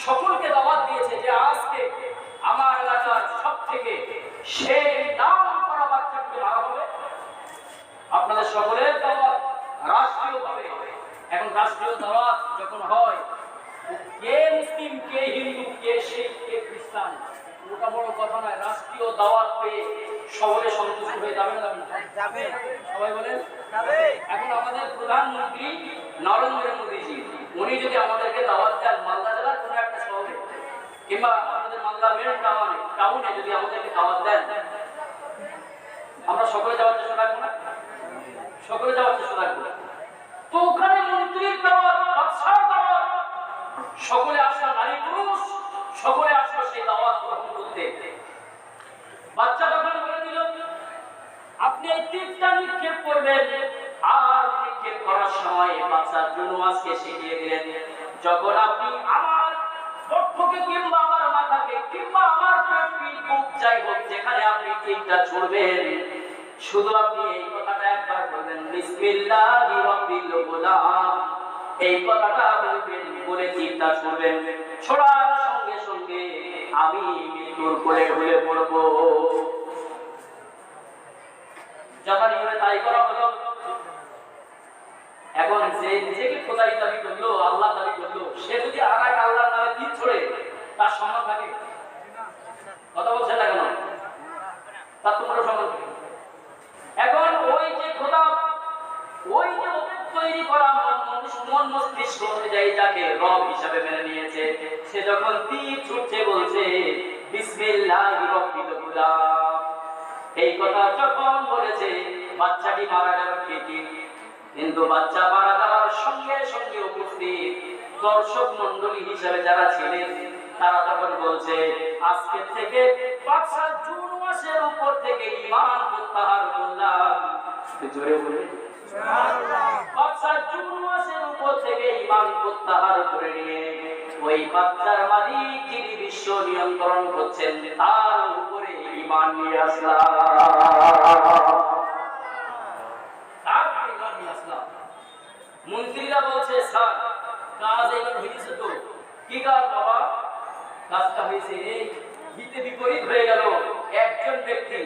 সকলকে দাওয়াত দিয়েছে যে আজকে আমার এলাকার সব থেকে সেই নাম করা বাচ্চাকে মারা হবে। আপনাদের সকলের দাওয়াত রাষ্ট্রীয়ভাবে। এখন রাষ্ট্রীয় দাওয়াত যখন হয়, কে মুসলিম, কে হিন্দু, কে শিখ, কে খ্রিস্টান, ওটা বড় কথা নয়। রাষ্ট্রীয় দাওয়াত পেয়ে সকলে সন্তুষ্ট হয়ে যাবে না? যাবে। সবাই বলেন যাবে। এখন আমাদের প্রধানমন্ত্রী নরেন্দ্র মোদীজি, উনি যদি আমাদেরকে দাওয়াত দেন মালদা জেলার কোনো একটা শহরে কিংবা আমাদের মালদা মেন টাউনে যদি আমাদেরকে দাওয়াত দেন, আমরা সকলে যাওয়ার চেষ্টা রাখবো না? সকলে যাওয়ার চেষ্টা রাখবো। তো ওখানে মন্ত্রীর দাওয়াত, বাদশার দাওয়াত, সকলে আসলো, নারী পুরুষ সকলে আসলো সেই দাওয়াত গ্রহণ করতে। বাচ্চা তখন বলে দিল, আপনি এই তীরটা নিক্ষেপ করবেন, আর নিক্ষেপ করার সময় বাচ্চার জন্য আজকে শিখিয়ে দিলেন, যখন আপনি আমার বক্ষকে কিংবা আমার মাথাকে কিংবা আমার পিঠ বুক যাই হোক যেখানে আপনি তীরটা ছুড়বেন, শুধু আপনি এই কথাটা একবার বলবেন, বিসমিল্লাহি রাব্বিল গুলাম। এই কথাটা বলবেন, বলে তীরটা ছুড়বেন। ছোড়ার সঙ্গে সঙ্গে আমি মৃত্যুর কোলে ঢলে পড়ব। যথা নিয়মে তাই করা হলো। এখন যে নিজেকে খোদাই দাবি করলো, আল্লাহ দাবি করলো, সে যদি আর এক আল্লাহর নামে তীর ছোড়ে, তার সম্মান থাকে? কথা বলছেন না কেন? তার তো কোনো সম্মান থাকে। এখন ওই যে খোদা, ওই যে তৈরি করা মন মস্তিষ্ক অনুযায়ী যাকে রব হিসাবে মেনে নিয়েছে, সে যখন তীর ছুটছে বলছে বিসমিল্লাহি রাব্বিল গুলাম, এই কথা যখন বলেছে, বাচ্চাটি মারা গেল ঠিকই, কিন্তু বাচ্চা মারা যাওয়ার সঙ্গে সঙ্গে উপস্থিত দর্শক মন্ডলী হিসেবে যারা ছিলেন, তারা তখন বলছে, আজকে থেকে বাচ্চা জুন মাসের উপর থেকে ঈমান প্রত্যাহার করলাম। জোরে বলে বাচ্চা জুন মাসের উপর থেকে ঈমান প্রত্যাহার করে নিয়ে ওই বাচ্চার মালিক যিনি বিশ্ব নিয়ন্ত্রণ করছেন, তার উপরে ঈমান নিয়ে আসলাম। মন্ত্রীরা বলছে, স্যার কাজ এবার হয়েছে তো। কি কাজ বাবা? কাজটা হয়েছে এই, হিতে বিপরীত হয়ে গেল। একজন ব্যক্তি